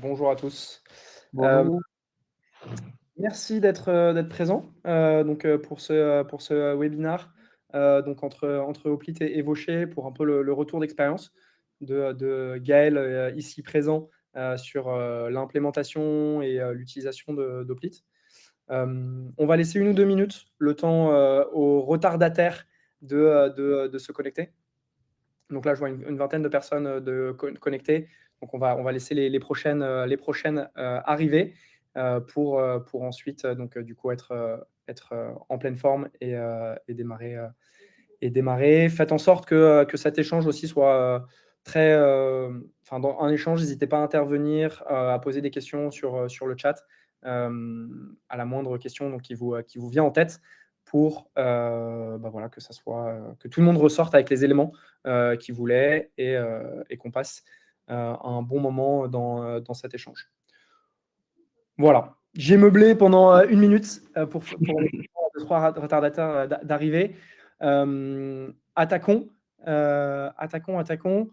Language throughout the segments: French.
Bonjour à tous. Heu, Bonjour. merci d'être présent, pour ce webinar, donc entre Hoplite et Vaucher pour un peu le retour d'expérience de Gaël, ici présent, sur, l'implémentation et l'utilisation d'Hoplite. On va laisser 1 ou 2 minutes, le temps, aux retardataires de se connecter. Donc là, je vois une vingtaine de personnes, de connectées. Donc on va laisser les prochaines arriver, pour ensuite, du coup être en pleine forme et démarrer. Faites en sorte que cet échange aussi soit, très, enfin dans un échange, n'hésitez pas à intervenir, à poser des questions sur le chat, à la moindre question donc qui vous vient en tête pour, voilà, que ça soit, que tout le monde ressorte avec les éléments, qu'il voulait et qu'on passe, un bon moment dans cet échange. Voilà, j'ai meublé pendant, 1 minute, pour les 2-3 retardataires, d'arriver. Attaquons, attaquons.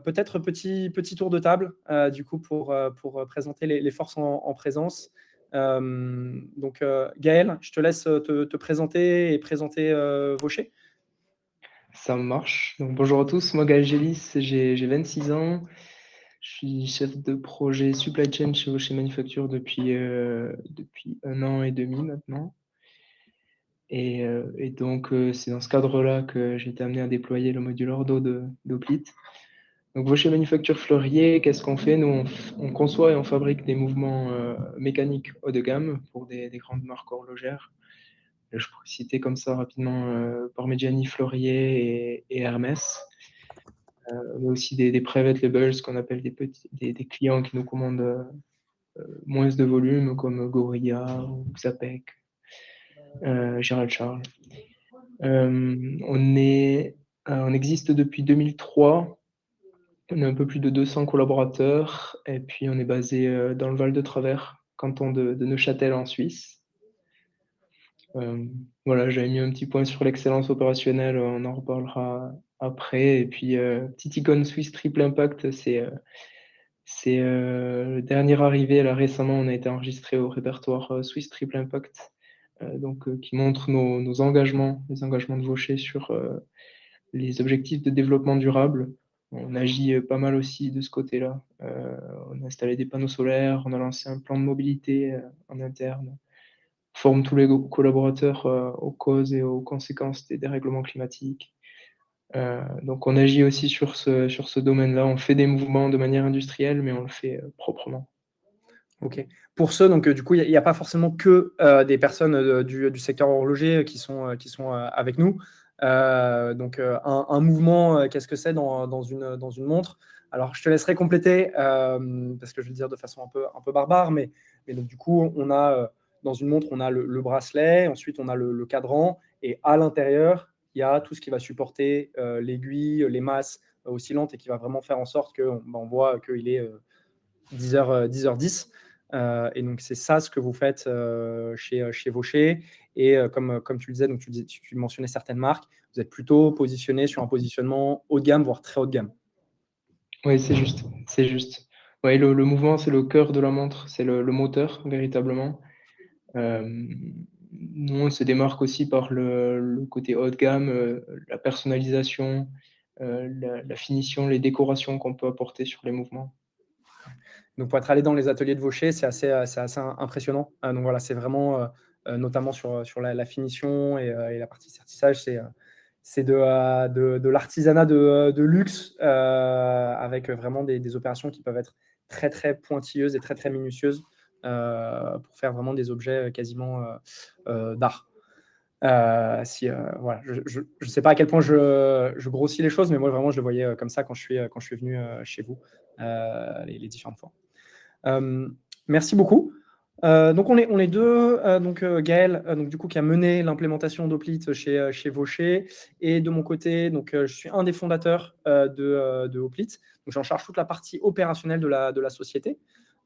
Peut-être petit tour de table, du coup pour présenter les forces en présence. Gaël, je te laisse, te présenter et présenter, Vaucher. Ça marche. Donc bonjour à tous, moi Gaël Gélis, j'ai 26 ans. Je suis chef de projet supply chain chez Rocher Manufacture depuis 1 an et demi maintenant. Et donc, c'est dans ce cadre-là que j'ai été amené à déployer le module Ordo d'Hoplite. Donc Rocher Manufacture Fleurier, qu'est-ce qu'on fait? Nous, on conçoit et on fabrique des mouvements mécaniques haut de gamme pour des grandes marques horlogères. Je pourrais citer comme ça rapidement Parmigiani Fleurier et Hermès. Mais aussi des private labels, ce qu'on appelle des clients qui nous commandent moins de volume, comme Gorilla ou Xapec, Gérald Charles. On existe depuis 2003. On est un peu plus de 200 collaborateurs et puis on est basé dans le Val de Travers, canton de Neuchâtel en Suisse. Voilà, j'avais mis un petit point sur l'excellence opérationnelle, on en reparlera après. Et puis, petite icône Swiss Triple Impact, c'est le dernier arrivé. Là, récemment, on a été enregistré au répertoire Swiss Triple Impact, qui montre nos engagements, les engagements de Vaucher sur les objectifs de développement durable. On agit pas mal aussi de ce côté-là. On a installé des panneaux solaires, on a lancé un plan de mobilité en interne, forme tous les collaborateurs aux causes et aux conséquences des dérèglements climatiques. Donc on agit aussi sur ce domaine-là. On fait des mouvements de manière industrielle, mais on le fait proprement. OK. Pour ceux donc du coup, il y a pas forcément que, des personnes, du secteur horloger, qui sont avec nous. Un mouvement, qu'est-ce que c'est dans une montre? Alors je te laisserai compléter, parce que je vais le dire de façon un peu barbare, mais donc du coup, on a, dans une montre, on a le bracelet, ensuite on a le cadran et à l'intérieur, il y a tout ce qui va supporter, l'aiguille, les masses oscillantes et qui va vraiment faire en sorte qu'on voit qu'il est, 10h10. Et donc, c'est ça ce que vous faites chez Vaucher. Et comme tu le disais, donc tu mentionnais certaines marques, vous êtes plutôt positionné sur un positionnement haut de gamme, voire très haut de gamme. Oui, c'est juste, c'est juste. Ouais, le mouvement, c'est le cœur de la montre, c'est le moteur véritablement. Nous, on se démarque aussi par le côté haut de gamme, la personnalisation, la finition, les décorations qu'on peut apporter sur les mouvements. Donc, pour être allé dans les ateliers de Vaucher, c'est assez impressionnant. Donc voilà, c'est vraiment, notamment sur la finition et la partie sertissage, c'est de l'artisanat de luxe, avec vraiment des opérations qui peuvent être très, très pointilleuses et très, très minutieuses, pour faire vraiment des objets quasiment, d'art. Si, voilà, je sais pas à quel point je grossis les choses, mais moi vraiment je le voyais, comme ça quand je suis venu, chez vous, les différentes fois. Merci beaucoup. Donc on est 2, Gaël, donc du coup qui a mené l'implémentation d'Hoplite chez Vaucher et de mon côté, je suis un des fondateurs, de Hoplite. Donc j'en charge toute la partie opérationnelle de la société.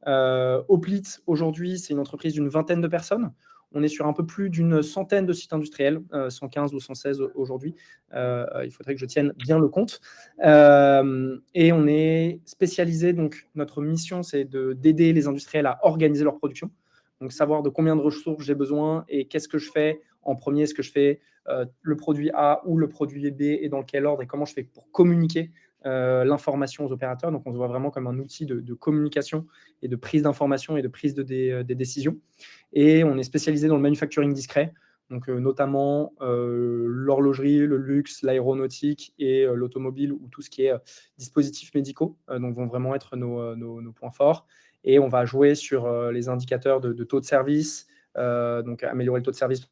Hoplite aujourd'hui, c'est une entreprise d'une vingtaine de personnes. On est sur un peu plus d'une centaine de sites industriels, 115 ou 116 aujourd'hui. Il faudrait que je tienne bien le compte. Et on est spécialisé, donc notre mission, c'est d'aider les industriels à organiser leur production. Donc savoir de combien de ressources j'ai besoin et qu'est-ce que je fais en premier, est-ce que je fais le produit A ou le produit B et dans quel ordre et comment je fais pour communiquer l'information aux opérateurs. Donc on se voit vraiment comme un outil de communication et de prise d'information et de prise des décisions. Et on est spécialisé dans le manufacturing discret, donc notamment l'horlogerie, le luxe, l'aéronautique et l'automobile ou tout ce qui est dispositifs médicaux, donc vont vraiment être nos points forts. Et on va jouer sur les indicateurs de taux de service, donc améliorer le taux de service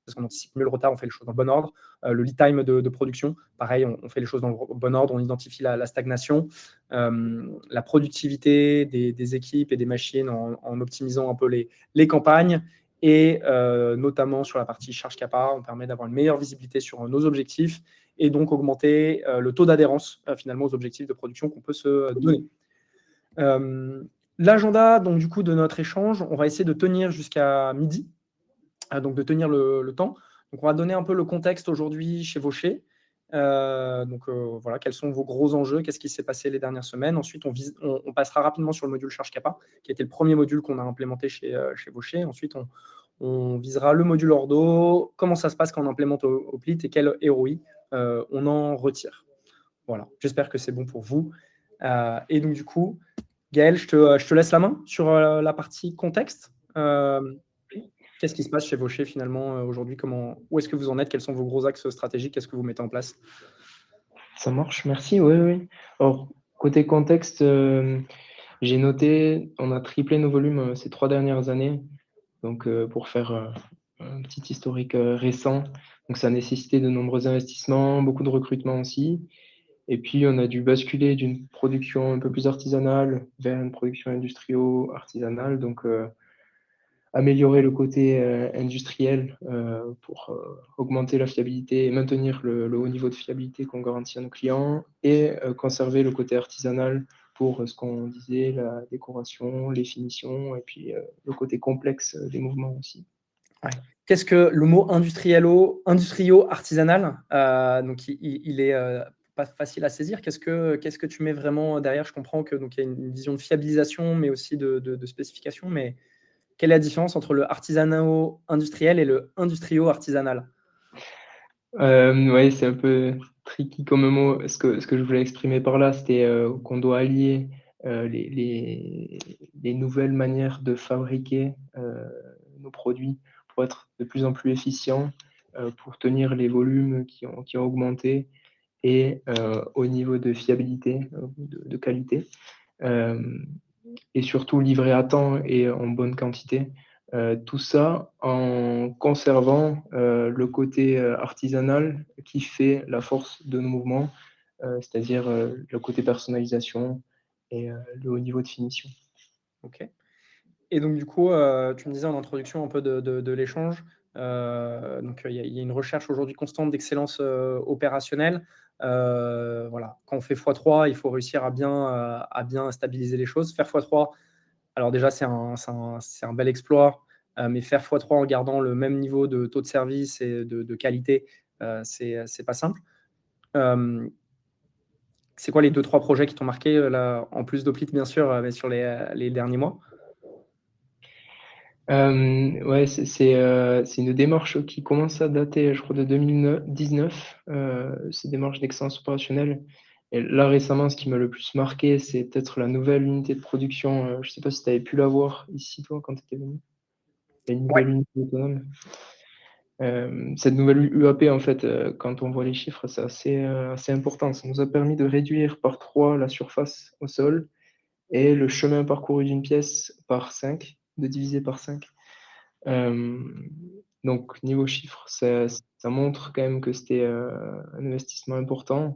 parce qu'on anticipe mieux le retard, on fait les choses dans le bon ordre. Le lead time de production, pareil, on fait les choses dans le bon ordre, on identifie la stagnation, la productivité des équipes et des machines en optimisant un peu les campagnes. Et notamment sur la partie charge capa, on permet d'avoir une meilleure visibilité sur nos objectifs et donc augmenter le taux d'adhérence finalement aux objectifs de production qu'on peut se donner. L'agenda donc du coup de notre échange, on va essayer de tenir jusqu'à midi, donc de tenir le temps. Donc on va donner un peu le contexte aujourd'hui chez Vaucher. Voilà, quels sont vos gros enjeux, qu'est-ce qui s'est passé les dernières semaines. Ensuite, on passera rapidement sur le module Charge Capa, qui était le premier module qu'on a implémenté chez Vaucher. Ensuite, on visera le module Ordo, comment ça se passe quand on implémente Oplit et quel ROI on en retire. Voilà, j'espère que c'est bon pour vous. Et donc du coup, Gaël, je te laisse la main sur la partie contexte. Qu'est-ce qui se passe chez Vaucher finalement aujourd'hui? Où est-ce que vous en êtes? Quels sont vos gros axes stratégiques? Qu'est-ce que vous mettez en place? Ça marche, merci. Oui, oui. Alors, côté contexte, j'ai noté, on a triplé nos volumes ces 3 dernières années. Donc, pour faire un petit historique récent, donc ça a nécessité de nombreux investissements, beaucoup de recrutement aussi. Et puis, on a dû basculer d'une production un peu plus artisanale vers une production industrielle-artisanale. Donc, améliorer le côté industriel pour augmenter la fiabilité et maintenir le haut niveau de fiabilité qu'on garantit à nos clients et conserver le côté artisanal pour ce qu'on disait, la décoration, les finitions et puis le côté complexe des mouvements aussi. Ouais. Qu'est-ce que le mot artisanal, donc il est pas facile à saisir. Qu'est-ce que tu mets vraiment derrière? Je comprends que donc il y a une vision de fiabilisation, mais aussi de spécification. Mais quelle est la différence entre le artisanaux-industriel et le industrio-artisanal? Ouais, c'est un peu tricky comme mot. Ce que je voulais exprimer par là, c'était qu'on doit allier les nouvelles manières de fabriquer nos produits pour être de plus en plus efficients, pour tenir les volumes qui ont augmenté et au niveau de fiabilité, de qualité. Et surtout livrer à temps et en bonne quantité. Tout ça en conservant le côté artisanal qui fait la force de nos mouvements, c'est-à-dire le côté personnalisation et le haut niveau de finition. Ok. Et donc, du coup, tu me disais en introduction un peu de l'échange, donc il y a une recherche aujourd'hui constante d'excellence opérationnelle. Voilà. Quand on fait x3, il faut réussir à bien stabiliser les choses. Faire x3, alors déjà, c'est un bel exploit, mais faire x3 en gardant le même niveau de taux de service et de qualité, c'est pas simple. C'est quoi les 2-3 projets qui t'ont marqué, là, en plus d'Oplit, bien sûr, mais sur les derniers mois? Ouais, c'est une démarche qui commence à dater, je crois, de 2019, ces démarches d'excellence opérationnelle. Et là, récemment, ce qui m'a le plus marqué, c'est peut-être la nouvelle unité de production. Je sais pas si tu avais pu la voir ici, toi, quand tu étais venu. Il y a une Ouais. nouvelle unité autonome. Cette nouvelle UAP, en fait, quand on voit les chiffres, c'est assez important. Ça nous a permis de réduire par 3 la surface au sol et le chemin parcouru d'une pièce par 5, de diviser par 5. Donc niveau chiffres, ça montre quand même que c'était un investissement important.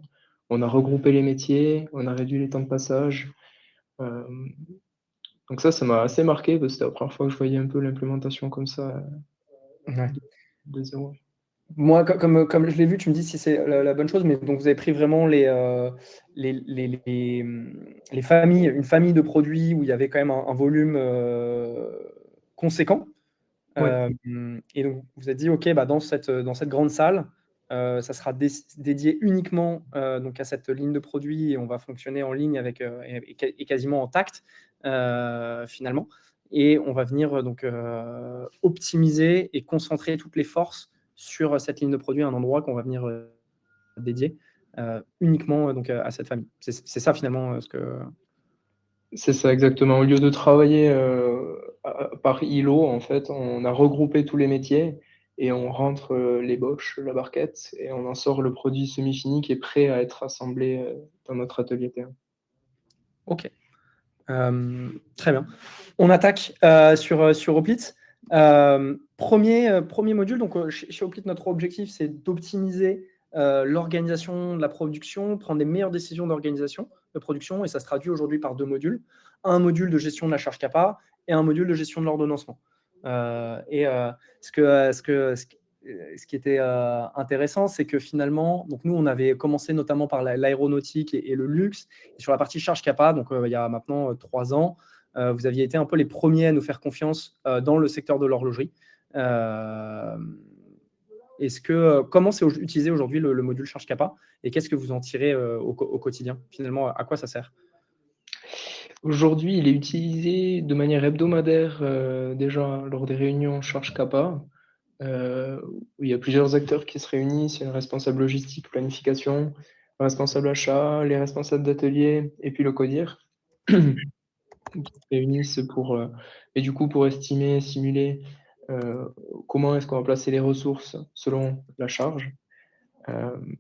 On a regroupé les métiers, on a réduit les temps de passage. Hem, donc ça m'a assez marqué parce que c'était la première fois que je voyais un peu l'implémentation comme ça, Ouais. de 0. Moi, comme je l'ai vu, tu me dis si c'est la bonne chose, mais donc vous avez pris vraiment les familles, une famille de produits où il y avait quand même un volume conséquent. Ouais. Et donc, vous vous êtes dit: «OK, bah, dans cette grande salle, ça sera dédié uniquement, donc à cette ligne de produits et on va fonctionner en ligne avec, et quasiment en tact, finalement et on va venir, donc optimiser et concentrer toutes les forces sur cette ligne de produits, un endroit qu'on va venir, dédier, uniquement, donc à cette famille». C'est ça finalement, ce que C'est ça exactement. Au lieu de travailler, par îlot, en fait, on a regroupé tous les métiers et on rentre, l'ébauche, la barquette et on en sort le produit semi-fini qui est prêt à être assemblé, dans notre atelier terre. OK. Très bien. On attaque, sur Hoplite. 1er module, donc chez Hoplite, notre objectif, c'est d'optimiser, l'organisation de la production, prendre les meilleures décisions d'organisation de production et ça se traduit aujourd'hui par 2 modules. Un module de gestion de la charge CAPA et un module de gestion de l'ordonnancement. Ce qui était, intéressant, c'est que finalement donc nous, on avait commencé notamment par l'aéronautique et le luxe et sur la partie charge CAPA, donc il y a maintenant, 3 ans, vous aviez été un peu les premiers à nous faire confiance dans le secteur de l'horlogerie. Comment c'est utilisé aujourd'hui le module Charge Kappa et qu'est-ce que vous en tirez au quotidien? Finalement, à quoi ça sert? Aujourd'hui, il est utilisé de manière hebdomadaire, déjà lors des réunions charge CAPA, où il y a plusieurs acteurs qui se réunissent. Il y a le responsable logistique, planification, le responsable achat, les responsables d'atelier et puis le CODIR. Qui se réunissent et du coup pour estimer, simuler, heu, comment est-ce qu'on va placer les ressources selon la charge, hem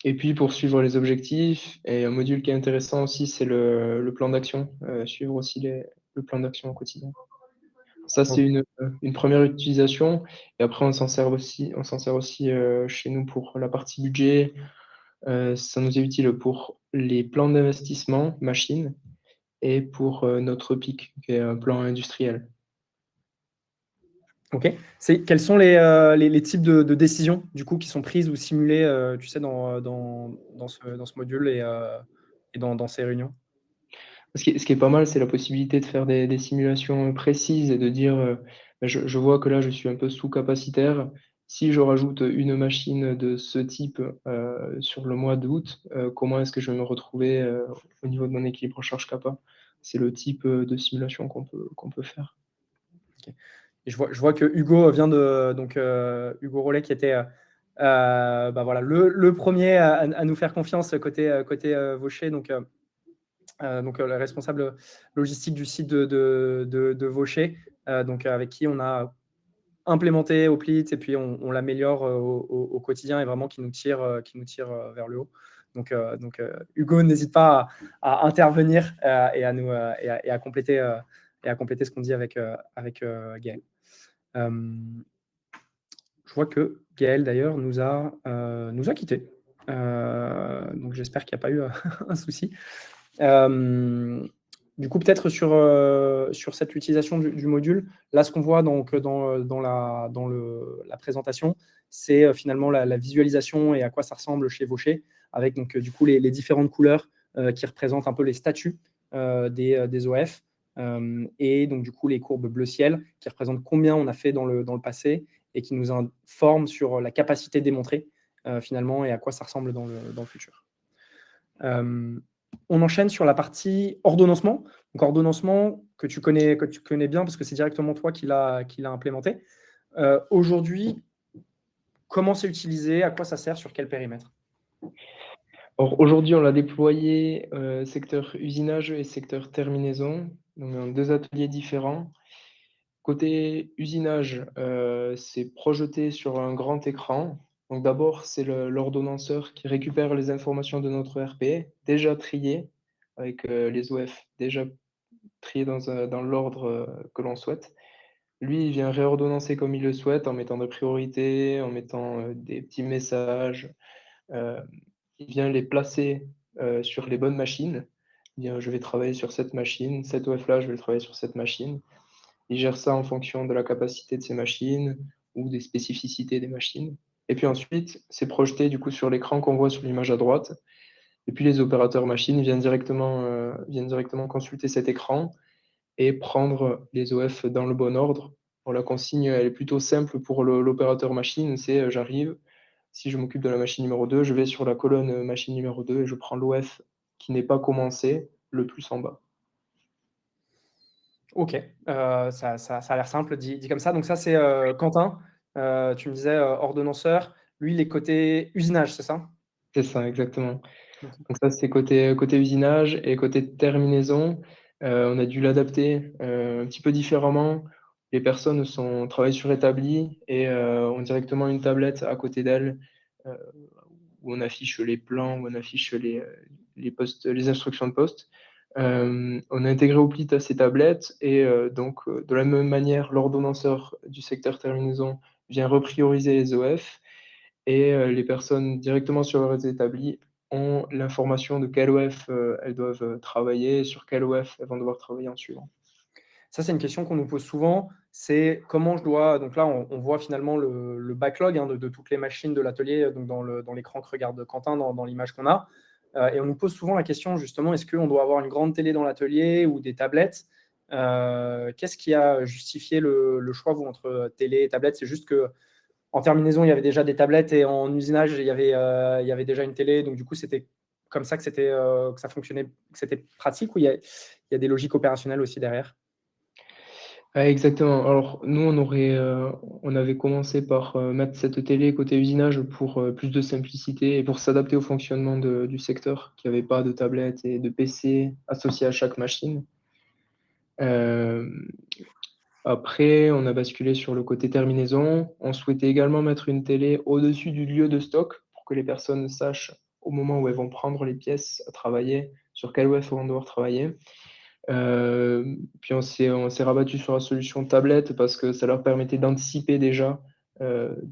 et puis pour suivre les objectifs et un module qui est intéressant aussi, c'est le plan d'action, suivre aussi le plan d'action au quotidien. Ça, c'est une première utilisation et après on s'en sert aussi, chez nous pour la partie budget, ça nous est utile pour les plans d'investissement machines et pour, notre PIC, qui est un plan industriel. OK. Quels sont les types de décisions, du coup, qui sont prises ou simulées, tu sais, dans ce module et dans ces réunions? Ce qui est pas mal, c'est la possibilité de faire des simulations précises et de dire, bah, je vois que là, je suis un peu sous-capacitaire. Si je rajoute une machine de ce type, sur le mois d'août, comment est-ce que je vais me retrouver, au niveau de mon équilibre charge CAPA? C'est le type, de simulation qu'on peut faire. OK. Et je vois que Hugo vient de donc Hugo Rollet qui était, bah, voilà, le 1er à nous faire confiance côté Vaucher, donc le responsable logistique du site de Vaucher, donc avec qui on a implémenté Hoplite et puis on l'améliore, au quotidien et vraiment qui nous tire vers le haut. Hugo n'hésite pas à intervenir, et à nous, et à compléter ce qu'on dit avec Gaël. Je vois que Gaël d'ailleurs nous a quittés. Donc j'espère qu'il n'y a pas eu un souci. Hem, du coup, peut-être sur cette utilisation du module, là, ce qu'on voit donc dans la présentation, c'est, finalement la visualisation et à quoi ça ressemble chez Vaucher avec donc, du coup les différentes couleurs, qui représentent un peu les statuts, des OF, et donc du coup les courbes bleu ciel qui représentent combien on a fait dans le passé et qui nous informent sur la capacité démontrée, finalement et à quoi ça ressemble dans le futur. Hem, on enchaîne sur la partie ordonnancement. Donc ordonnancement que tu connais bien parce que c'est directement toi qui l'a implémenté. Aujourd'hui, comment c'est utilisé? À quoi ça sert? Sur quel périmètre? Or aujourd'hui, on l'a déployé, secteur usinage et secteur terminaison, donc dans 2 ateliers différents. Côté usinage, c'est projeté sur un grand écran. Donc d'abord, c'est l'ordonnanceur qui récupère les informations de notre ERP, déjà triées avec, les OF déjà triés dans l'ordre, que l'on souhaite. Lui, il vient réordonnancer comme il le souhaite en mettant des priorités, en mettant, des petits messages, heu, il vient les placer, sur les bonnes machines. Il dit: «Je vais travailler sur cette machine, cet OF là, je vais le travailler sur cette machine». Il gère ça en fonction de la capacité de ses machines ou des spécificités des machines et puis ensuite, c'est projeté du coup sur l'écran qu'on voit sur l'image à droite et puis les opérateurs machines viennent directement consulter cet écran et prendre les OF dans le bon ordre Bon, la consigne, elle est plutôt simple pour l'opérateur machine, c'est, j'arrive, si je m'occupe de la machine numéro 2, je vais sur la colonne, machine numéro 2 et je prends l'OF qui n'est pas commencé, le plus en bas. OK, ça a l'air simple dit comme ça. Donc ça, c'est, Quentin, tu me disais, ordonnanceur. Lui, il est côté usinage, c'est ça? C'est ça, exactement. OK. Donc ça, c'est côté usinage et côté terminaison, on a dû l'adapter, un petit peu différemment. Les personnes travaillent sur établi et ont directement une tablette à côté d'elles, heu, où on affiche les plans, où on affiche les postes, les instructions de poste. On a intégré Hoplite à ces tablettes et de la même manière, l'ordonnanceur du secteur terminaison vient reprioriser les OF et les personnes directement sur leurs établis ont l'information de quel OF, elles doivent, travailler et sur quel OF elles vont devoir travailler en suivant. Ça, c'est une question qu'on nous pose souvent, c'est comment je dois donc là, on voit finalement le backlog, hein, de toutes les machines de l'atelier, donc dans l'écran que regarde Quentin, dans l'image qu'on a. Et on nous pose souvent la question justement, est-ce qu'on doit avoir une grande télé dans l'atelier ou des tablettes? Qu'est-ce qui a justifié le choix, vous, entre télé et tablette? C'est juste qu'en terminaison, il y avait déjà des tablettes et en usinage, il y avait déjà une télé, donc du coup, c'était comme ça que ça fonctionnait, que c'était pratique, ou il y a des logiques opérationnelles aussi derrière? Ouais, exactement. Alors nous, on avait commencé par, mettre cette télé côté usinage pour, plus de simplicité et pour s'adapter au fonctionnement du secteur, qui avait pas de tablette et de PC associés à chaque machine. Hem, Après, on a basculé sur le côté terminaison. On souhaitait également mettre une télé au-dessus du lieu de stock pour que les personnes sachent, au moment où elles vont prendre les pièces à travailler, sur quel OF elles vont devoir travailler. Puis on s'est rabattu sur la solution tablette parce que ça leur permettait d'anticiper heu,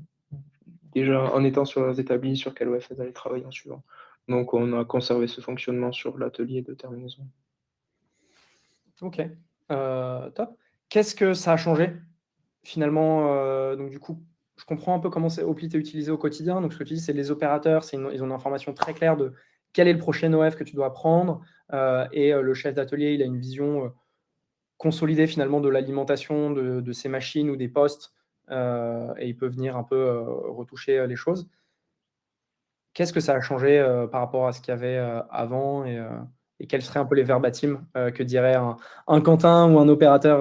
déjà en étant sur leurs établis, sur quel OF elles allaient travailler en suivant. Donc on a conservé ce fonctionnement sur l'atelier de terminaison. OK, top. Qu'est-ce que ça a changé finalement, donc du coup, je comprends un peu comment Hoplite est utilisé au quotidien. Donc ce que tu dis, c'est les opérateurs, ils ont une information très claire de quel est le prochain OF que tu dois prendre, le chef d'atelier, il a une vision, consolidée finalement de l'alimentation de ces machines ou des postes, et il peut venir un peu, retoucher, les choses. Qu'est-ce que ça a changé, par rapport à ce qu'il y avait, avant, et quels seraient un peu les verbatims, que dirait un Quentin ou un opérateur,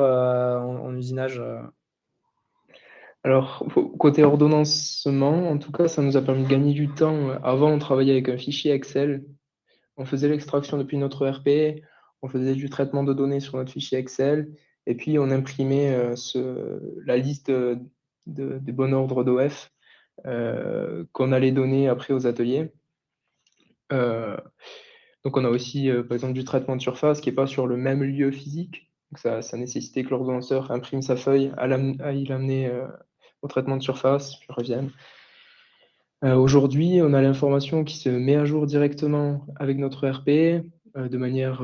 en usinage, Alors, côté ordonnancement, en tout cas, ça nous a permis de gagner du temps. Avant, on travaillait avec un fichier Excel. On faisait l'extraction depuis notre ERP, on faisait du traitement de données sur notre fichier Excel et puis on imprimait, la liste, des bons ordres d'OF, qu'on allait donner après aux ateliers. Heu, donc on a aussi, par exemple, du traitement de surface qui est pas sur le même lieu physique. Donc ça nécessitait que l'ordonnanceur imprime sa feuille, aille l'amener, au traitement de surface, puis revienne. Aujourd'hui, on a l'information qui se met à jour directement avec notre ERP, de manière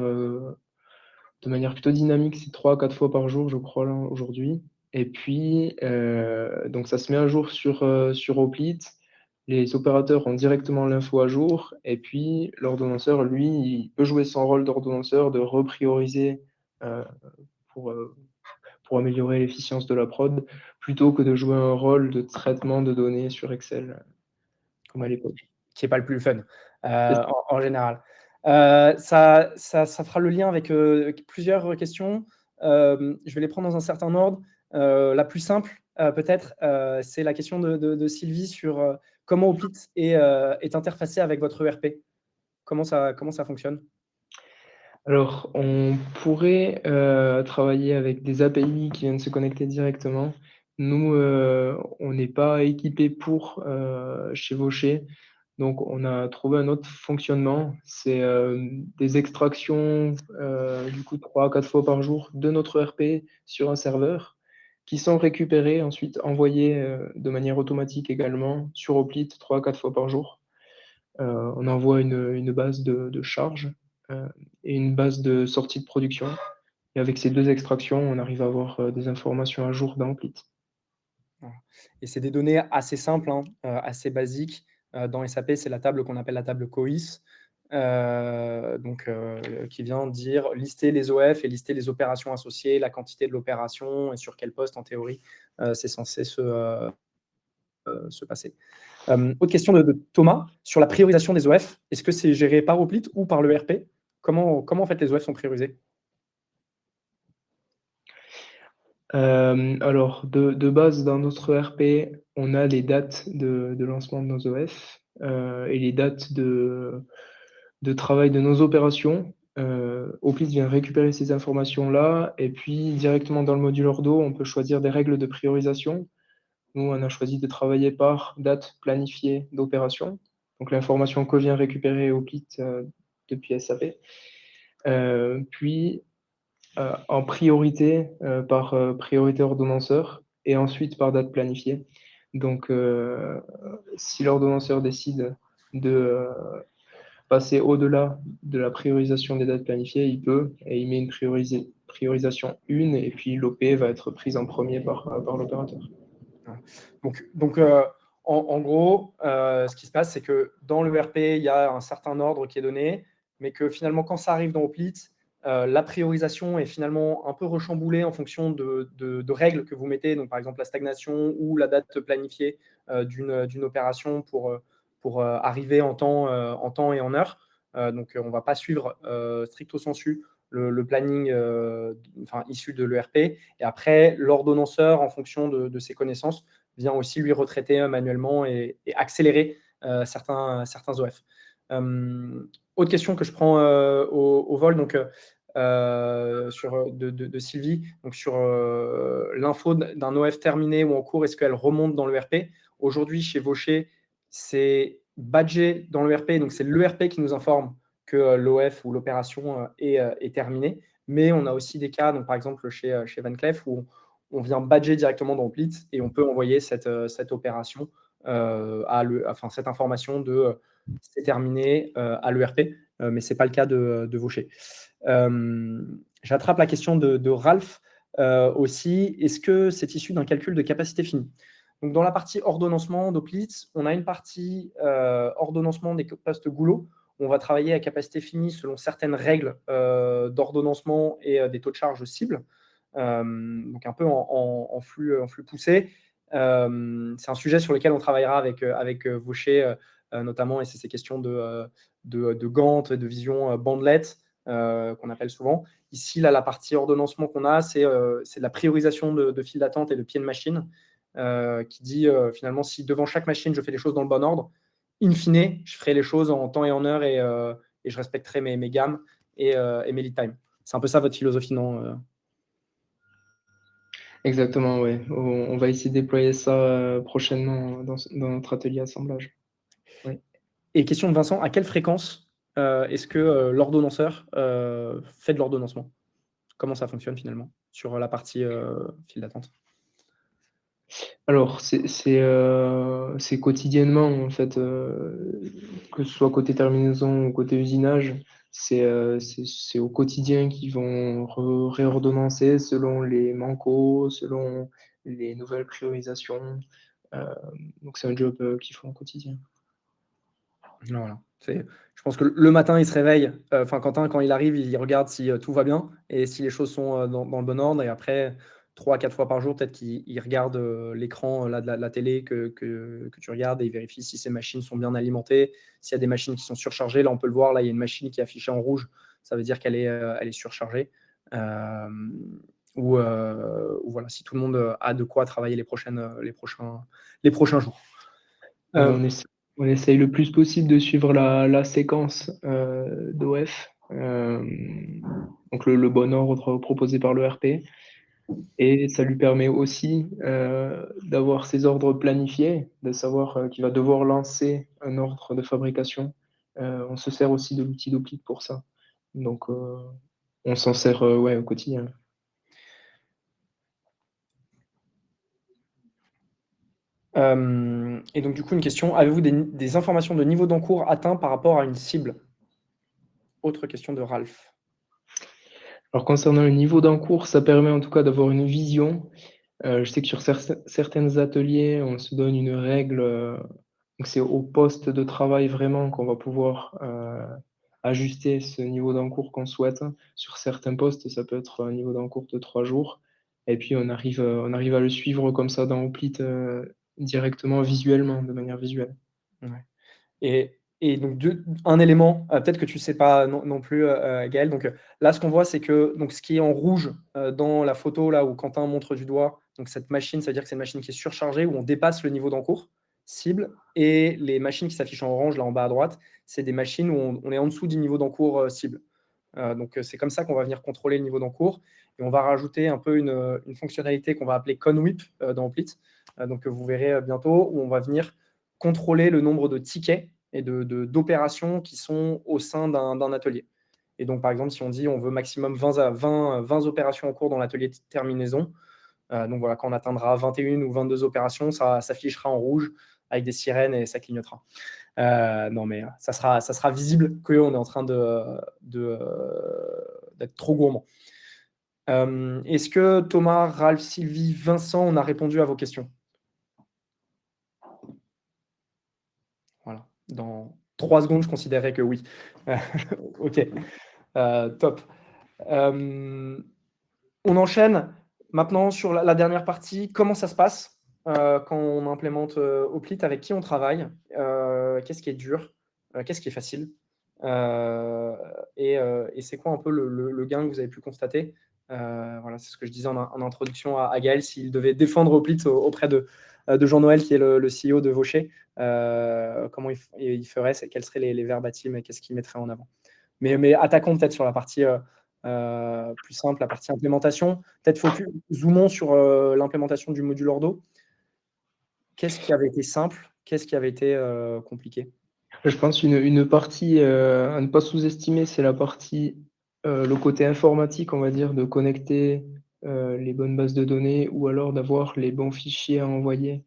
plutôt dynamique. C'est 3 à 4 fois par jour, je crois, là, aujourd'hui. Et puis, donc ça se met à jour sur Hoplite. Les opérateurs ont directement l'info à jour et puis l'ordonnanceur, lui, il peut jouer son rôle d'ordonnanceur, de reprioriser, heu, pour, heu, pour améliorer l'efficience de la prod, plutôt que de jouer un rôle de traitement de données sur Excel, comme à ouais, l'époque. qui est pas le plus fun, C'est en général. Ça fera le lien avec, plusieurs questions. Je vais les prendre dans un certain ordre. La plus simple, peut-être, c'est la question de Sylvie sur, comment Hoplite est interfacé avec votre ERP? Comment ça fonctionne? Alors, on pourrait, travailler avec des API qui viennent se connecter directement. Nous, on n'est pas équipés pour, chez Vaucher, donc on a trouvé un autre fonctionnement. C'est, des extractions, du coup 3 à 4 fois par jour de notre ERP sur un serveur, qui sont récupérées, ensuite envoyées, de manière automatique également sur Hoplite 3 à 4 fois par jour. On envoie une base de charge, heu et une base de sortie de production et avec ces 2 extractions, on arrive à avoir, des informations à jour dans Hoplite. Voilà, et c'est des données assez simples, hein, assez basiques. Dans SAP, c'est la table qu'on appelle la table COIS. qui vient dire lister les OF et lister les opérations associées, la quantité de l'opération et sur quel poste, en théorie, c'est censé se passer. Autre question de Thomas sur la priorisation des OF. Est-ce que c'est géré par Oplit ou par le RP? Comment en fait les OF sont priorisés? Alors de base, dans notre RP, on a les dates de lancement de nos OF, et les dates de travail de nos opérations. Oplit vient récupérer ces informations-là et puis directement dans le module Ordo, on peut choisir des règles de priorisation. Nous, on a choisi de travailler par date planifiée d'opération. Donc l'information que vient récupérer Oplit depuis SAP. Puis en priorité par priorité ordonnanceur et ensuite par date planifiée. Donc, si l'ordonnanceur décide de passer au-delà de la priorisation des dates planifiées, il peut, et il met une priorisation 1, et puis l'OP va être prise en premier par l'opérateur. En gros, ce qui se passe, c'est que dans le RP, il y a un certain ordre qui est donné, mais que finalement, quand ça arrive dans Oplit, la priorisation est finalement un peu rechamboulée en fonction de règles que vous mettez, donc par exemple la stagnation ou la date planifiée d'une opération pour arriver en temps et en heure. Donc on ne va pas suivre stricto sensu le planning issu de l'ERP. Et après, l'ordonnanceur, en fonction de ses connaissances, vient aussi lui retraiter manuellement et accélérer certains OF. Autre question que je prends au vol, donc, de Sylvie, donc sur l'info d'un OF terminé ou en cours, est-ce qu'elle remonte dans l'ERP? Aujourd'hui, chez Vaucher, c'est badgé dans l'ERP, donc c'est l'ERP qui nous informe que l'OF ou l'opération est terminée. Mais on a aussi des cas, donc par exemple chez Van Cleef, où on vient badger directement dans Oplit et on peut envoyer cette opération, cette information de c'est terminé à l'ERP, mais ce n'est pas le cas de Vaucher. J'attrape la question de Ralph aussi. Est-ce que c'est issu d'un calcul de capacité finie? Donc, dans la partie ordonnancement d'Oplit, on a une partie ordonnancement des postes Goulot. On va travailler à capacité finie selon certaines règles d'ordonnancement et des taux de charge cibles. Donc un peu en flux poussé. C'est un sujet sur lequel on travaillera avec Vaucher, notamment, et c'est ces questions de Gantt, de vision bandlet, qu'on appelle souvent. Ici, là, la partie ordonnancement qu'on a, c'est de la priorisation de files d'attente et de pieds de machine, qui dit finalement, si devant chaque machine, je fais les choses dans le bon ordre, in fine, je ferai les choses en temps et en heure et je respecterai mes gammes et mes lead time. C'est un peu ça votre philosophie, non? Exactement, oui. On va essayer de déployer ça prochainement dans notre atelier assemblage. Oui. Et question de Vincent, à quelle fréquence est-ce que l'ordonnanceur fait de l'ordonnancement? Comment ça fonctionne finalement sur la partie file d'attente? Alors, c'est quotidiennement, en fait, que ce soit côté terminaison ou côté usinage, c'est au quotidien qu'ils vont réordonnancer selon les mancos, selon les nouvelles priorisations. Donc c'est un job qu'ils font au quotidien. Voilà. Je pense que le matin, il se réveille, Quentin, quand il arrive, il regarde si tout va bien et si les choses sont dans le bon ordre. Et après, 3-4 fois par jour, peut-être qu'il regarde l'écran de la télé que tu regardes et il vérifie si ces machines sont bien alimentées. S'il y a des machines qui sont surchargées, là, on peut le voir. Là, il y a une machine qui est affichée en rouge. Ça veut dire qu'elle est surchargée. Ou voilà, si tout le monde a de quoi travailler les prochains jours. Ouais, on essaye le plus possible de suivre la séquence d'OF, donc le bon ordre proposé par le RP. Et ça lui permet aussi d'avoir ses ordres planifiés, de savoir qu'il va devoir lancer un ordre de fabrication. On se sert aussi de l'outil d'Oplit pour ça. Donc on s'en sert ouais, au quotidien. Et donc, du coup, une question, avez-vous des informations de niveau d'encours atteint par rapport à une cible? Autre question de Ralph. Alors concernant le niveau d'encours, ça permet en tout cas d'avoir une vision. Je sais que sur certains ateliers, on se donne une règle, donc c'est au poste de travail vraiment qu'on va pouvoir ajuster ce niveau d'encours qu'on souhaite. Sur certains postes, ça peut être un niveau d'encours de 3 jours et puis on arrive à le suivre comme ça dans Hoplite, directement visuellement, de manière visuelle. Ouais. Et donc un élément, peut-être que tu sais pas non plus, Gaël, donc là, ce qu'on voit, c'est que donc ce qui est en rouge, dans la photo là où Quentin montre du doigt, donc cette machine, ça veut dire que c'est une machine qui est surchargée, où on dépasse le niveau d'encours cible, et les machines qui s'affichent en orange là en bas à droite, c'est des machines où on est en dessous du niveau d'encours, cible. Donc c'est comme ça qu'on va venir contrôler le niveau d'encours, et on va rajouter un peu une fonctionnalité qu'on va appeler ConWhip, dans Hoplite, donc que vous verrez, bientôt, où on va venir contrôler le nombre de tickets et d'opérations qui sont au sein d'un atelier. Et donc, par exemple, si on dit on veut maximum 20 opérations en cours dans l'atelier de terminaison, donc voilà, quand on atteindra 21 ou 22 opérations, ça s'affichera en rouge avec des sirènes et ça clignotera. Non, mais ça sera visible qu'on est en train d'être trop gourmand. Est-ce que Thomas, Ralph, Sylvie, Vincent, on a répondu à vos questions? Voilà. Dans 3 secondes, je considérerais que oui. OK. Top. On enchaîne maintenant sur la dernière partie. Comment ça se passe quand on implémente Hoplite? Avec qui on travaille? Qu'est-ce qui est dur? Qu'est-ce qui est facile? Et c'est quoi un peu le gain que vous avez pu constater? Voilà, c'est ce que je disais en introduction à Gaël, s'il devait défendre Hoplite auprès de Jean-Noël, qui est le CEO de Vaucher, comment il ferait? Quels seraient les verbatims et qu'est-ce qu'il mettrait en avant? Mais attaquons peut-être sur la partie plus simple, la partie implémentation. Peut-être zoomons sur l'implémentation du module Ordo. Qu'est-ce qui avait été simple? Qu'est-ce qui avait été compliqué? Je pense une partie, à ne pas sous-estimer, c'est la partie, le côté informatique, on va dire, de connecter, les bonnes bases de données ou alors d'avoir les bons fichiers à envoyer,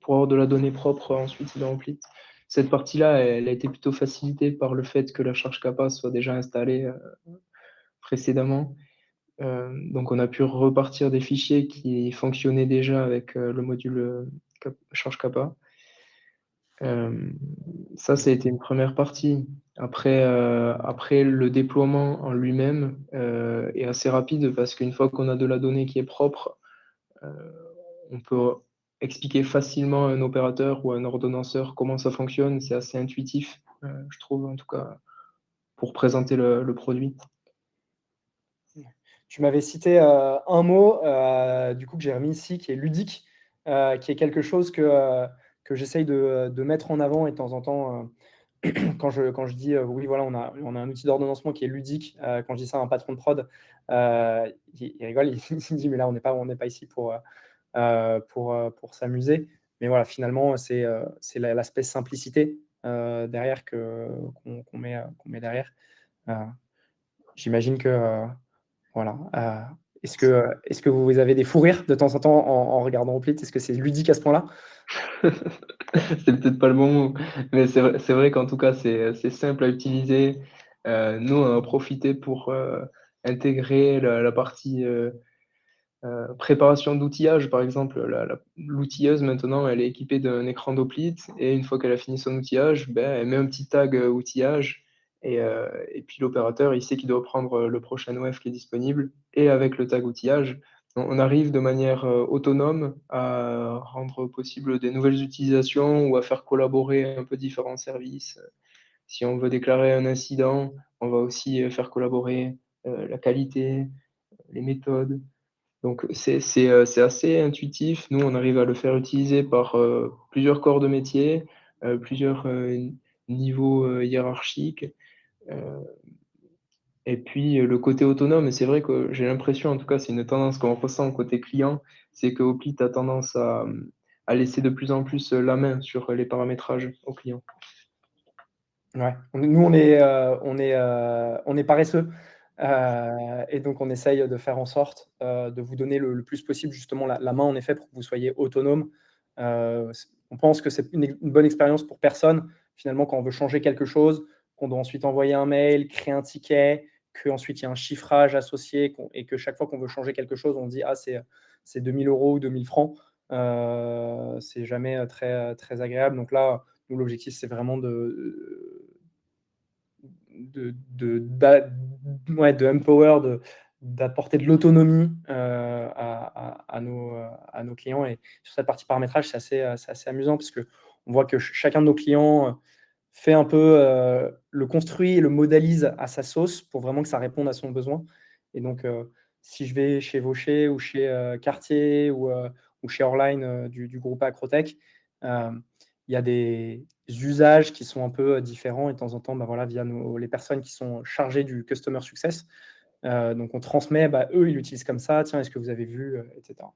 pour avoir de la donnée propre ensuite dans Hoplite. Cette partie-là, elle a été plutôt facilitée par le fait que la charge Kappa soit déjà installée, précédemment. Donc on a pu repartir des fichiers qui fonctionnaient déjà avec, le module, charge Kappa. Hem, Ça a été une première partie. Après le déploiement en lui-même, est assez rapide parce qu'une fois qu'on a de la donnée qui est propre, heu, on peut expliquer facilement à un opérateur ou à un ordonnanceur comment ça fonctionne. C'est assez intuitif, je trouve en tout cas pour présenter le produit. Tu m'avais cité un mot, du coup, que j'ai remis ici, qui est ludique, qui est quelque chose que j'essaye de mettre en avant et de temps en temps, quand je dis, oui, voilà, on a un outil d'ordonnancement qui est ludique, quand je dis ça à un patron de prod, il rigole, il dit: «Mais là, on n'est pas ici pour s'amuser». Mais voilà, finalement, c'est l'aspect simplicité, derrière qu'on met derrière. Heu, J'imagine que, voilà, est-ce que vous avez des fous rires de temps en temps en regardant Hoplite? Est-ce que c'est ludique à ce point-là? C'est peut-être pas le bon mot, mais c'est vrai qu'en tout cas, c'est simple à utiliser. Nous, on en a profité pour, intégrer la partie, préparation d'outillage. Par exemple, l'outilleuse maintenant, elle est équipée d'un écran d'Hoplite et une fois qu'elle a fini son outillage, ben, elle met un petit tag, outillage et puis l'opérateur, il sait qu'il doit prendre, le prochain OF qui est disponible et avec le tag outillage, on arrive de manière, autonome à rendre possible des nouvelles utilisations ou à faire collaborer un peu différents services. Si on veut déclarer un incident, on va aussi, faire collaborer, la qualité, les méthodes. Donc c'est assez intuitif. Nous, on arrive à le faire utiliser par, plusieurs corps de métier, plusieurs, niveaux, hiérarchiques, heu et puis, le côté autonome et c'est vrai que j'ai l'impression, en tout cas, c'est une tendance qu'on ressent côté client, c'est que Hoplite a tendance à laisser de plus en plus, la main sur les paramétrages aux clients. Ouais, nous on est paresseux, et donc on essaye de faire en sorte, de vous donner le plus possible justement la main en effet pour que vous soyez autonome. On pense que c'est une bonne expérience pour personne, finalement, quand on veut changer quelque chose, qu'on doit ensuite envoyer un mail, créer un ticket, qu'ensuite il y a un chiffrage associé, et que chaque fois qu'on veut changer quelque chose, on dit: «Ah, c'est 2 000 € ou 2 000 francs». C'est jamais, très agréable. Donc là, nous, l'objectif, c'est vraiment ouais, de empower, d'apporter de l'autonomie à nos clients. Et sur cette partie paramétrage, c'est assez amusant parce qu'on voit que chacun de nos clients fait un peu, le construit et le modélise à sa sauce pour vraiment que ça réponde à son besoin. Et donc, si je vais chez Vaucher ou chez Cartier ou chez Orline du groupe Acrotech, il y a des usages qui sont un peu différents et de temps en temps, bah, voilà, via les personnes qui sont chargées du customer success. Donc on transmet, bah, eux, ils l'utilisent comme ça, tiens, est-ce que vous avez vu, etc.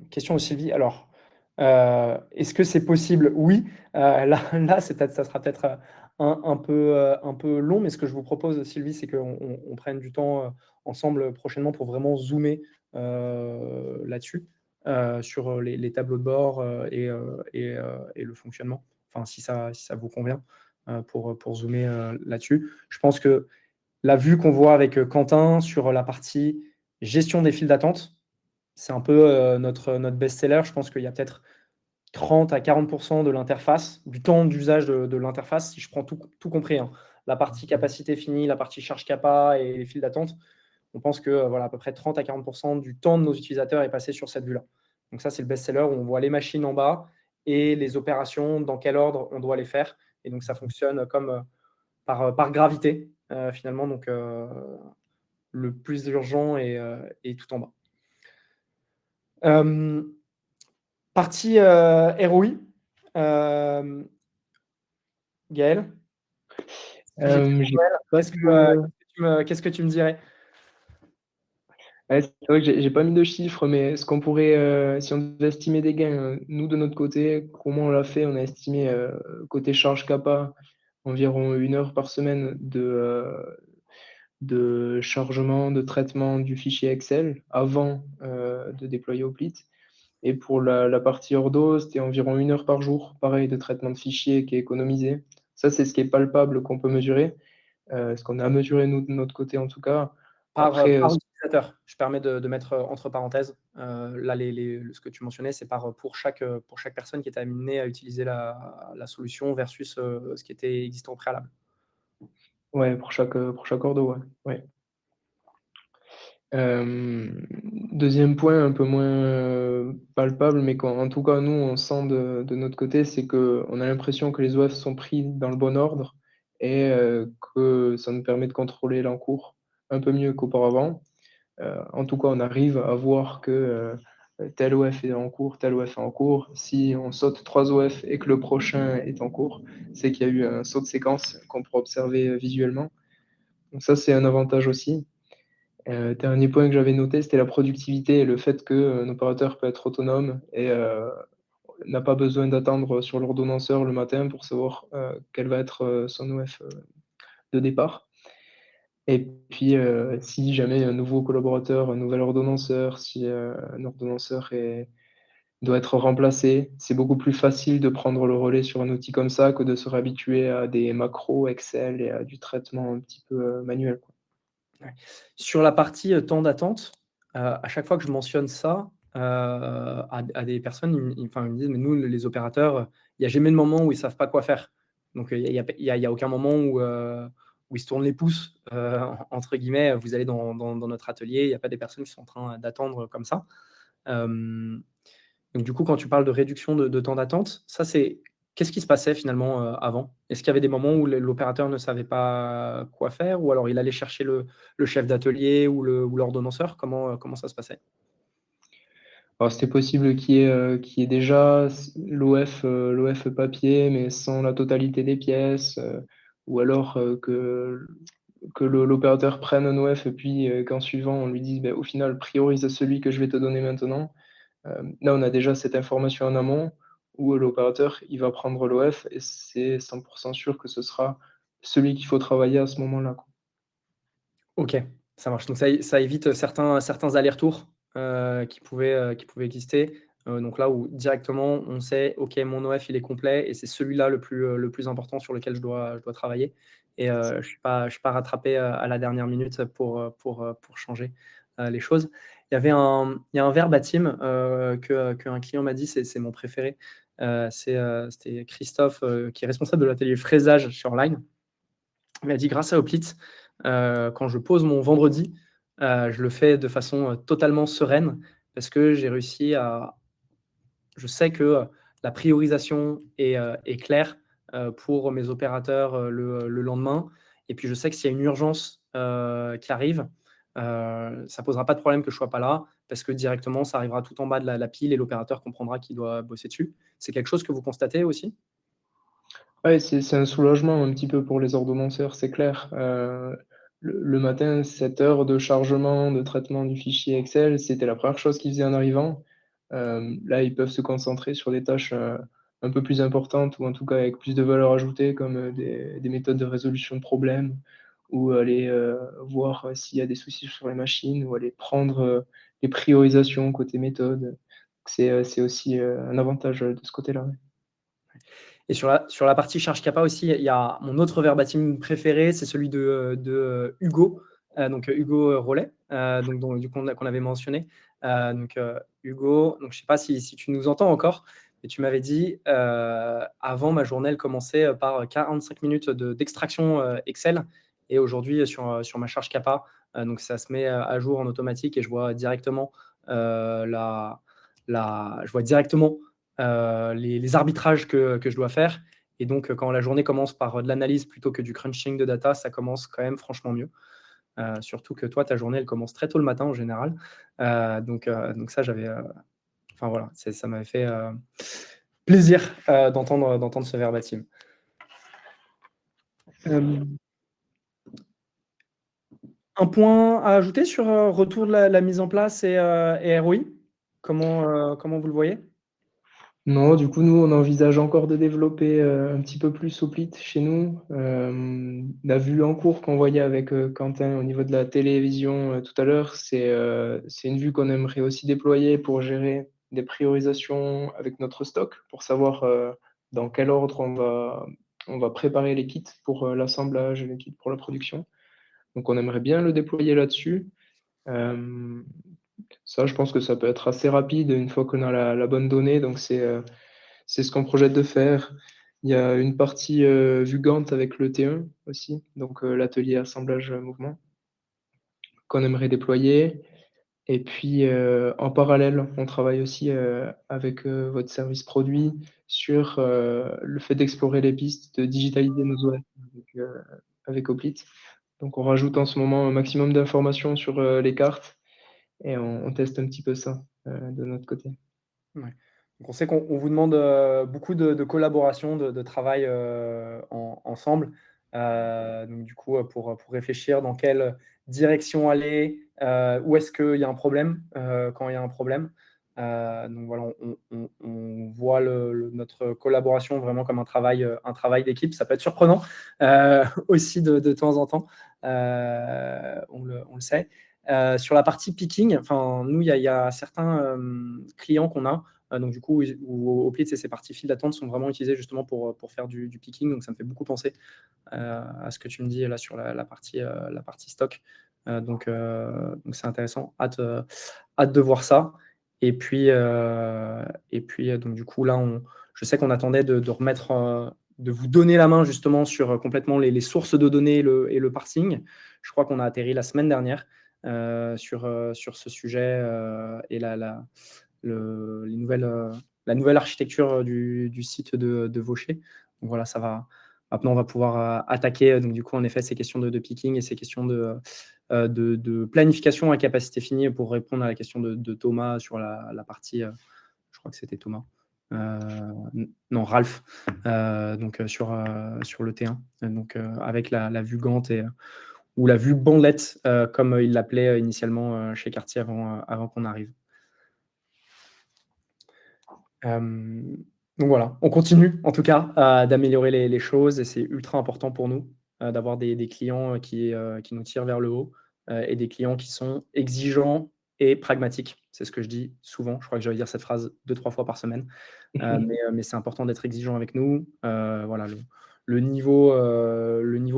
Question de Sylvie. Alors, est-ce que c'est possible? Oui. Là, ça sera peut-être un peu long, mais ce que je vous propose, Sylvie, c'est qu'on prenne du temps ensemble prochainement pour vraiment zoomer là-dessus, sur les tableaux de bord et le fonctionnement. Enfin, si ça vous convient, pour zoomer là-dessus. Je pense que la vue qu'on voit avec Quentin sur la partie gestion des files d'attente, c'est un peu notre best-seller. Je pense qu'il y a peut-être 30 à 40 de l'interface, du temps d'usage de l'interface, si je prends tout compris, hein. La partie capacité finie, la partie charge capa et les files d'attente. On pense que voilà, à peu près 30 à 40 du temps de nos utilisateurs est passé sur cette vue-là. Donc ça, c'est le best-seller où on voit les machines en bas et les opérations, dans quel ordre on doit les faire. Et donc ça fonctionne comme par gravité, finalement. Donc le plus urgent est tout en bas. Partie ROI. Gaël, si j'étais J'ai Noël, pas de qu'est-ce que tu me dirais? Ouais, c'est vrai que j'ai pas mis de chiffres, mais ce qu'on pourrait, si on devait estimer des gains, nous de notre côté, comment on l'a fait? On a estimé, côté charge capa, environ 1 heure par semaine de chargement, de traitement du fichier Excel avant, de déployer Hoplite. Et pour la partie ordo, c'était environ 1 heure par jour, pareil, de traitement de fichier qui est économisé. Ça, c'est ce qui est palpable qu'on peut mesurer, ce qu'on a mesuré nous de notre côté en tout cas. Après, Par utilisateur. Je permets de mettre entre parenthèses. Là, ce que tu mentionnais, c'est pour chaque personne qui était amenée à utiliser la solution versus ce qui était existant au préalable. ouais, pour chaque ordo, ouais. Ouais. 2e point un peu moins, palpable, mais qu'en tout cas nous on sent de notre côté, c'est qu'on a l'impression que les OF sont pris dans le bon ordre et que ça nous permet de contrôler l'encours un peu mieux qu'auparavant. En tout cas, on arrive à voir que, tel OF est en cours, tel OF est en cours. Si on saute 3 OF et que le prochain est en cours, c'est qu'il y a eu un saut de séquence qu'on pourra observer, visuellement. Donc ça, c'est un avantage aussi. Dernier point que j'avais noté, c'était la productivité et le fait qu'un opérateur peut être autonome et n'a pas besoin d'attendre sur l'ordonnanceur le matin pour savoir, quel va être, son OF, de départ. Et puis, si jamais un nouveau collaborateur, un nouvel ordonnanceur, si, un ordonnanceur doit être remplacé, c'est beaucoup plus facile de prendre le relais sur un outil comme ça que de se réhabituer à des macros Excel et à du traitement un petit peu, manuel, quoi. Ouais. Sur la partie, temps d'attente, à chaque fois que je mentionne ça, à des personnes, ils me disent: «Mais nous, les opérateurs, il y a jamais de moment où ils savent pas quoi faire». Donc, il y a aucun moment où ils se tournent les pouces, entre guillemets. Vous allez dans notre atelier, il y a pas des personnes qui sont en train d'attendre comme ça. Hem Donc du coup, quand tu parles de réduction de temps d'attente, ça c'est qu'est-ce qui se passait finalement, avant? Est-ce qu'il y avait des moments où l'opérateur ne savait pas quoi faire ou alors il allait chercher le chef d'atelier ou l'ordonnanceur? Comment ça se passait? Alors c'était possible qu'il y ait déjà l'OF papier, mais sans la totalité des pièces, ou alors, que l'opérateur prenne un OF et puis, qu'en suivant on lui dise: «Beh, au final priorise celui que je vais te donner maintenant». Là on a déjà cette information en amont où, l'opérateur il va prendre l'OF et c'est 100 sûr que ce sera celui qu'il faut travailler à ce moment-là, quoi. OK, ça marche. Donc ça évite certains allers-retours, qui pouvaient exister. Donc là où directement on sait: «OK, mon OF il est complet et c'est celui-là le plus important sur lequel je dois travailler» et je suis pas rattrapé, à la dernière minute pour changer, les choses. Il y a un verbatim, qu'un client m'a dit, c'est mon préféré, C'était Christophe, qui est responsable de l'atelier fraisage chez Orline. Il m'a dit: «Grâce à Hoplite, quand je pose mon vendredi, je le fais de façon, totalement sereine parce que j'ai réussi à je sais que, la priorisation est claire, pour mes opérateurs, le lendemain et puis je sais que s'il y a une urgence, qui arrive, ça posera pas de problème que je sois pas là parce que directement ça arrivera tout en bas de la pile et l'opérateur comprendra qu'il doit bosser dessus. C'est quelque chose que vous constatez aussi? Ouais, c'est un soulagement un petit peu pour les ordonnanceurs, c'est clair. Le matin, cette heure de chargement, de traitement du fichier Excel, c'était la première chose qu'ils faisaient en arrivant. Là, ils peuvent se concentrer sur des tâches, un peu plus importantes ou en tout cas avec plus de valeur ajoutée comme, des méthodes de résolution de problèmes ou aller, voir, s'il y a des soucis sur les machines ou aller prendre, les priorisations côté méthode. C'est aussi, un avantage, de ce côté-là, ouais. Et sur la partie charge capa aussi, il y a mon autre verbatim préféré, c'est celui de Hugo, Hugo Rollet, donc dont du coup qu'on avait mentionné. Hugo, donc je sais pas si tu nous entends encore, mais tu m'avais dit, avant ma journée, elle commençait, par 45 minutes d'extraction, Excel et aujourd'hui, sur ma charge capa, donc ça se met, à jour en automatique et je vois directement, je vois directement les arbitrages que je dois faire. Et donc, quand la journée commence par de l'analyse plutôt que du crunching de data, ça commence quand même franchement mieux. Surtout que toi, ta journée, elle commence très tôt le matin en général. Donc ça, enfin voilà, ça m'avait fait plaisir d'entendre ce verbatim. Euh, un point à ajouter sur retour de la mise en place et ROI? Comment vous le voyez? Non, du coup, nous, on envisage encore de développer, un petit peu plus Hoplite chez nous. La vue en cours qu'on voyait avec, Quentin au niveau de la télévision, tout à l'heure, c'est une vue qu'on aimerait aussi déployer pour gérer des priorisations avec notre stock, pour savoir, dans quel ordre on va préparer les kits pour, l'assemblage et les kits pour la production. Donc on aimerait bien le déployer là-dessus. Hem, Ça, je pense que ça peut être assez rapide une fois qu'on a la bonne donnée, donc c'est ce qu'on projette de faire. Il y a une partie, vue Gantt avec le T1 aussi, donc l'atelier assemblage, mouvement qu'on aimerait déployer et puis, en parallèle, on travaille aussi, avec, votre service produit sur, le fait d'explorer les pistes, de digitaliser nos OS avec Hoplite. Donc on rajoute en ce moment un maximum d'informations sur, les cartes et on teste un petit peu ça, de notre côté. Ouais. Donc on sait qu'on vous demande, beaucoup de collaboration, de travail, ensemble. Donc du coup, pour réfléchir dans quelle direction aller, où est-ce qu'il y a un problème, quand il y a un problème. Donc voilà, on voit notre collaboration vraiment comme un travail d'équipe. Ça peut être surprenant, aussi de temps en temps, on le sait. Sur la partie picking, enfin, nous, il y a certains clients qu'on a, donc du coup, où Hoplite et ses parties files d'attente sont vraiment utilisées justement pour faire du picking. Donc ça me fait beaucoup penser à ce que tu me dis là sur la partie stock. Donc c'est intéressant. Hâte de voir ça. Et puis, donc du coup, là, je sais qu'on attendait de remettre, de vous donner la main justement sur complètement les sources de données et le parsing. Je crois qu'on a atterri la semaine dernière sur ce sujet et la nouvelle architecture du site de Vaucher. Donc voilà, ça va. Maintenant, on va pouvoir attaquer donc du coup, en effet, ces questions de picking et ces questions de planification à capacité finie pour répondre à la question de Thomas sur la partie, je crois que c'était Thomas. Non, Ralph, sur le T1. Donc, avec la vue Gantt ou la vue bandelette, comme il l'appelait initialement chez Cartier avant qu'on arrive. Donc voilà, on continue en tout cas d'améliorer les choses et c'est ultra important pour nous d'avoir des clients qui nous tirent vers le haut et des clients qui sont exigeants et pragmatiques. C'est ce que je dis souvent. Je crois que je vais dire cette phrase 2-3 fois par semaine. Mais c'est important d'être exigeant avec nous. Voilà, le niveau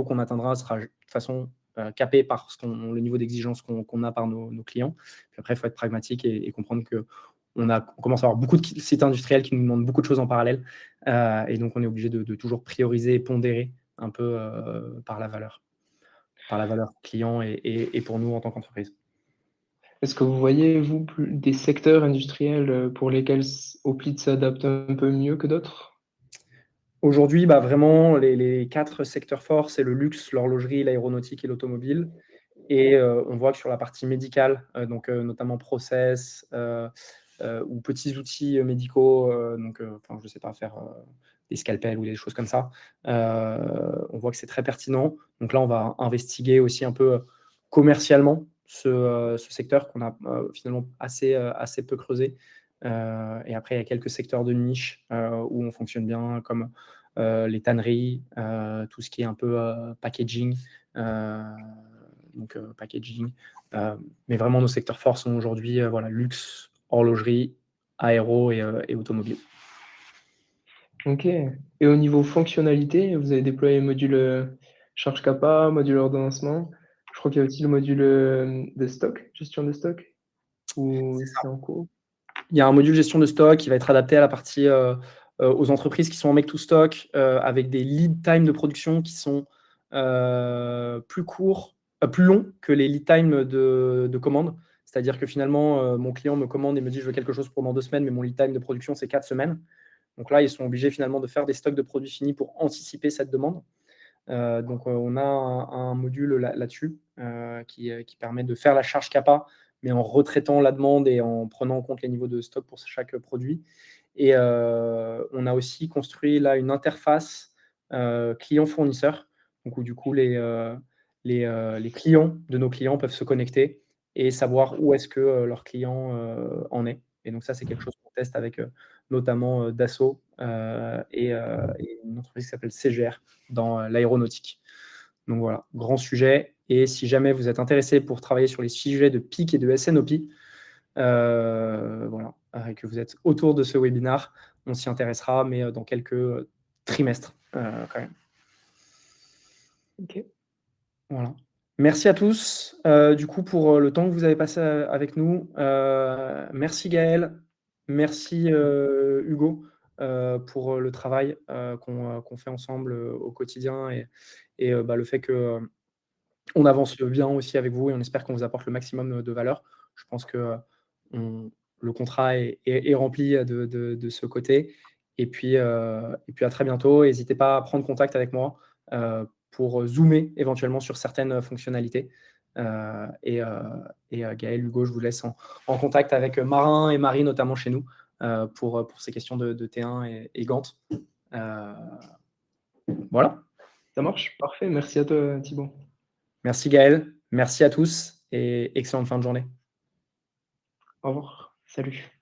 qu'on atteindra sera de toute façon capé par le niveau d'exigence qu'on a par nos clients. Puis après, il faut être pragmatique et comprendre que on commence à avoir beaucoup de sites industriels qui nous demandent beaucoup de choses en parallèle, et donc on est obligé de toujours prioriser et pondérer un peu, par la valeur client et pour nous en tant qu'entreprise. Est-ce que vous voyez, vous, plus des secteurs industriels, pour lesquels Hoplite s'adapte un peu mieux que d'autres? Aujourd'hui, bah, vraiment les 4 secteurs forts, c'est le luxe, l'horlogerie, l'aéronautique et l'automobile. Et on voit que sur la partie médicale, donc notamment process, ou petits outils, médicaux, donc enfin, je sais pas, faire, des scalpels ou des choses comme ça, on voit que c'est très pertinent. Donc là, on va investiguer aussi un peu, commercialement ce secteur qu'on a, finalement assez peu creusé. Et après, il y a quelques secteurs de niche, où on fonctionne bien comme, les tanneries, tout ce qui est un peu, packaging, heu donc packaging. Mais vraiment, nos secteurs forts sont aujourd'hui voilà, luxe, horlogerie, aéro et automobile. OK, et au niveau fonctionnalité, vous avez déployé le module, charge capa, module ordonnancement. Je crois qu'il y a aussi le module, de stock, gestion de stock, ou C'est ça. c'est en cours? Il y a un module gestion de stock qui va être adapté à la partie, aux entreprises qui sont en make to stock, avec des lead time de production qui sont plus courts, plus longs que les lead time de commande. C'est-à-dire que finalement, mon client me commande et me dit: «Je veux quelque chose pendant 2 semaines», mais mon lead time de production, c'est 4 semaines. Donc là, ils sont obligés finalement de faire des stocks de produits finis pour anticiper cette demande. Donc, on a un module là-dessus, qui permet de faire la charge CAPA, mais en retraitant la demande et en prenant en compte les niveaux de stock pour chaque produit. Et on a aussi construit là une interface, client-fournisseur, donc où du coup les clients de nos clients peuvent se connecter et savoir où est-ce que, leur client, en est. Et donc ça, c'est quelque chose qu'on teste avec, notamment, Dassault, et une entreprise qui s'appelle CGR dans, l'aéronautique. Donc voilà, grand sujet. Et si jamais vous êtes intéressé pour travailler sur les sujets de PIC et de SNOP, voilà, et que vous êtes autour de ce webinaire, on s'y intéressera, mais dans quelques, trimestres, quand même. OK. Voilà. Merci à tous, du coup pour, le temps que vous avez passé, avec nous. Merci Gaël, merci, Hugo, pour, le travail, qu'on fait ensemble, au quotidien et bah, le fait que, on avance bien aussi avec vous et on espère qu'on vous apporte le maximum, de valeur. Je pense que, on le contrat est rempli, de ce côté et puis à très bientôt. N'hésitez pas à prendre contact avec moi, pour zoomer éventuellement sur certaines fonctionnalités, et Gaël, Hugo, je vous laisse en contact avec, Marin et Marie, notamment chez nous, pour ces questions de T1 et Gantt. Heu, voilà. Ça marche? Parfait, merci à toi, Thibaut. Merci Gaël, merci à tous et excellente fin de journée. Au revoir. Salut.